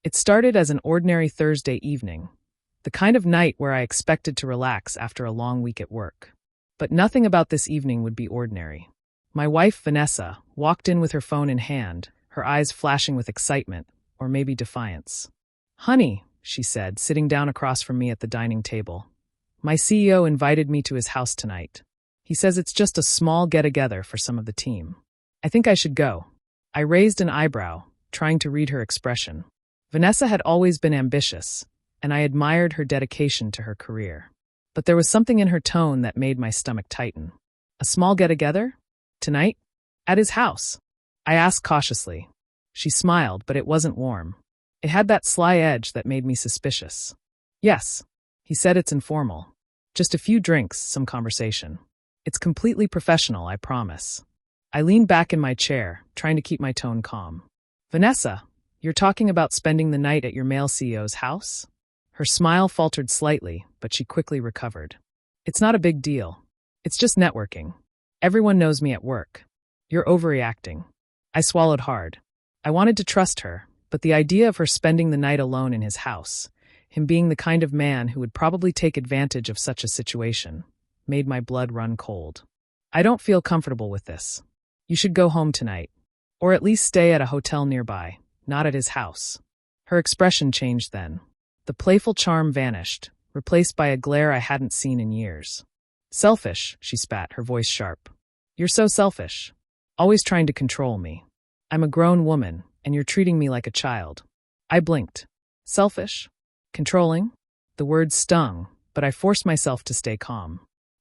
It started as an ordinary Thursday evening, the kind of night where I expected to relax after a long week at work. But nothing about this evening would be ordinary. My wife, Vanessa, walked in with her phone in hand, her eyes flashing with excitement, or maybe defiance. "Honey," she said, sitting down across from me at the dining table. "My CEO invited me to his house tonight. He says it's just a small get-together for some of the team. I think I should go." I raised an eyebrow, trying to read her expression. Vanessa had always been ambitious, and I admired her dedication to her career. But there was something in her tone that made my stomach tighten. A small get-together? Tonight? At his house? I asked cautiously. She smiled, but it wasn't warm. It had that sly edge that made me suspicious. "Yes," he said, "it's informal. Just a few drinks, some conversation. It's completely professional, I promise." I leaned back in my chair, trying to keep my tone calm. "Vanessa, you're talking about spending the night at your male CEO's house?" Her smile faltered slightly, but she quickly recovered. "It's not a big deal. It's just networking. Everyone knows me at work. You're overreacting." I swallowed hard. I wanted to trust her, but the idea of her spending the night alone in his house, him being the kind of man who would probably take advantage of such a situation, made my blood run cold. "I don't feel comfortable with this. You should go home tonight, or at least stay at a hotel nearby, not at his house." Her expression changed then. The playful charm vanished, replaced by a glare I hadn't seen in years. "Selfish," she spat, her voice sharp. "You're so selfish. Always trying to control me. I'm a grown woman, and you're treating me like a child." I blinked. "Selfish? Controlling?" The words stung, but I forced myself to stay calm.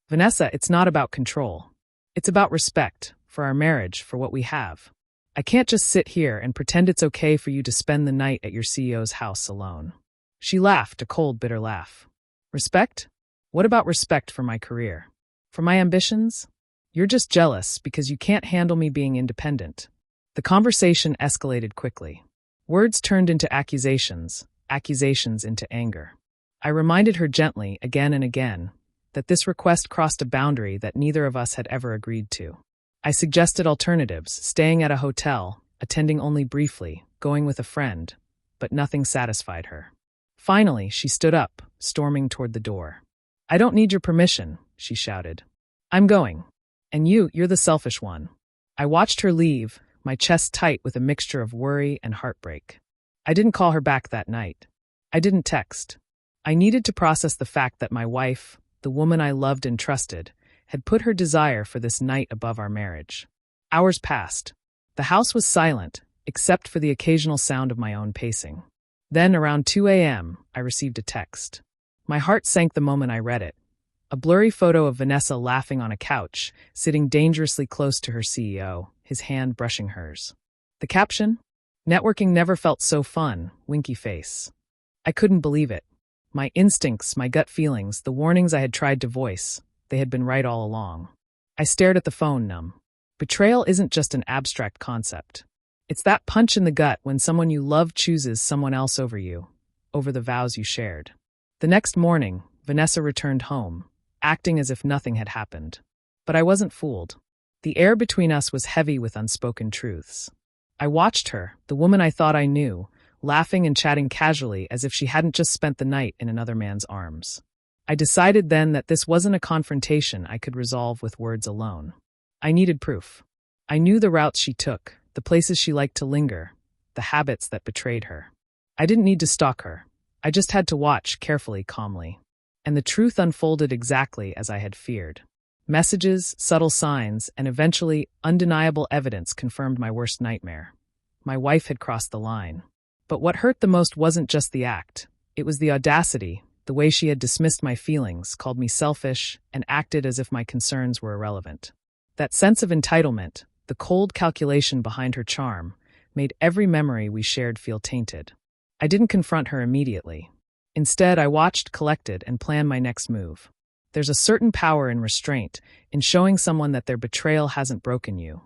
"Vanessa, it's not about control. It's about respect, for our marriage, for what we have. I can't just sit here and pretend it's okay for you to spend the night at your CEO's house alone." She laughed, a cold, bitter laugh. "Respect? What about respect for my career? For my ambitions? You're just jealous because you can't handle me being independent." The conversation escalated quickly. Words turned into accusations, accusations into anger. I reminded her gently, again and again, that this request crossed a boundary that neither of us had ever agreed to. I suggested alternatives, staying at a hotel, attending only briefly, going with a friend, but nothing satisfied her. Finally, she stood up, storming toward the door. "I don't need your permission," she shouted. "I'm going. And you're the selfish one." I watched her leave, my chest tight with a mixture of worry and heartbreak. I didn't call her back that night. I didn't text. I needed to process the fact that my wife, the woman I loved and trusted, had put her desire for this night above our marriage. Hours passed. The house was silent, except for the occasional sound of my own pacing. Then, around 2 a.m., I received a text. My heart sank the moment I read it. A blurry photo of Vanessa laughing on a couch, sitting dangerously close to her CEO, his hand brushing hers. The caption? "Networking never felt so fun, winky face." I couldn't believe it. My instincts, my gut feelings, the warnings I had tried to voice, they had been right all along. I stared at the phone, numb. Betrayal isn't just an abstract concept. It's that punch in the gut when someone you love chooses someone else over you, over the vows you shared. The next morning, Vanessa returned home, acting as if nothing had happened. But I wasn't fooled. The air between us was heavy with unspoken truths. I watched her, the woman I thought I knew, laughing and chatting casually as if she hadn't just spent the night in another man's arms. I decided then that this wasn't a confrontation I could resolve with words alone. I needed proof. I knew the routes she took, the places she liked to linger, the habits that betrayed her. I didn't need to stalk her. I just had to watch carefully, calmly. And the truth unfolded exactly as I had feared. Messages, subtle signs, and eventually undeniable evidence confirmed my worst nightmare. My wife had crossed the line. But what hurt the most wasn't just the act. It was the audacity, the way she had dismissed my feelings, called me selfish, and acted as if my concerns were irrelevant. That sense of entitlement, the cold calculation behind her charm, made every memory we shared feel tainted. I didn't confront her immediately. Instead, I watched, collected, and planned my next move. There's a certain power in restraint, in showing someone that their betrayal hasn't broken you,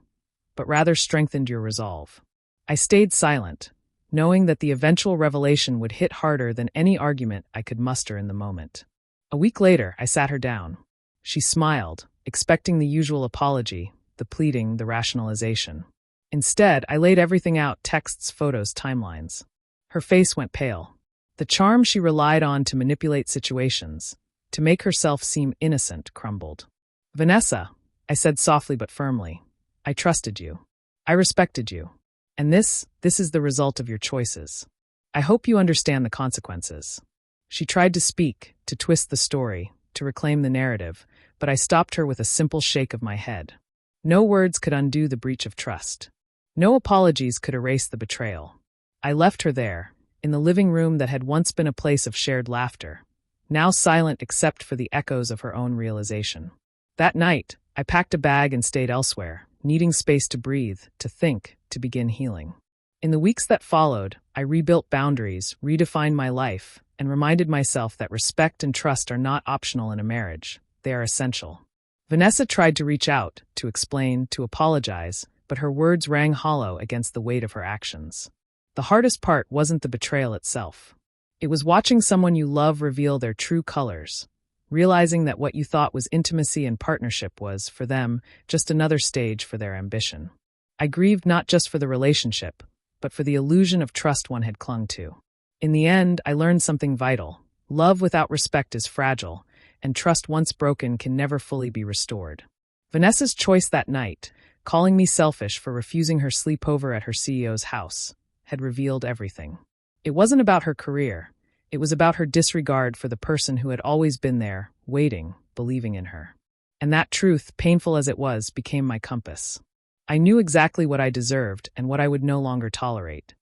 but rather strengthened your resolve. I stayed silent, knowing that the eventual revelation would hit harder than any argument I could muster in the moment. A week later, I sat her down. She smiled, expecting the usual apology, the pleading, the rationalization. Instead, I laid everything out: texts, photos, timelines. Her face went pale. The charm she relied on to manipulate situations, to make herself seem innocent, crumbled. "Vanessa," I said softly but firmly, "I trusted you. I respected you. And this is the result of your choices. I hope you understand the consequences." She tried to speak, to twist the story, to reclaim the narrative, but I stopped her with a simple shake of my head. No words could undo the breach of trust. No apologies could erase the betrayal. I left her there, in the living room that had once been a place of shared laughter, now silent except for the echoes of her own realization. That night, I packed a bag and stayed elsewhere, needing space to breathe, to think, to begin healing. In the weeks that followed, I rebuilt boundaries, redefined my life, and reminded myself that respect and trust are not optional in a marriage. They are essential. Vanessa tried to reach out, to explain, to apologize, but her words rang hollow against the weight of her actions. The hardest part wasn't the betrayal itself. It was watching someone you love reveal their true colors, realizing that what you thought was intimacy and partnership was, for them, just another stage for their ambition. I grieved not just for the relationship, but for the illusion of trust one had clung to. In the end, I learned something vital. Love without respect is fragile, and trust once broken can never fully be restored. Vanessa's choice that night, calling me selfish for refusing her sleepover at her CEO's house, had revealed everything. It wasn't about her career. It was about her disregard for the person who had always been there, waiting, believing in her. And that truth, painful as it was, became my compass. I knew exactly what I deserved and what I would no longer tolerate.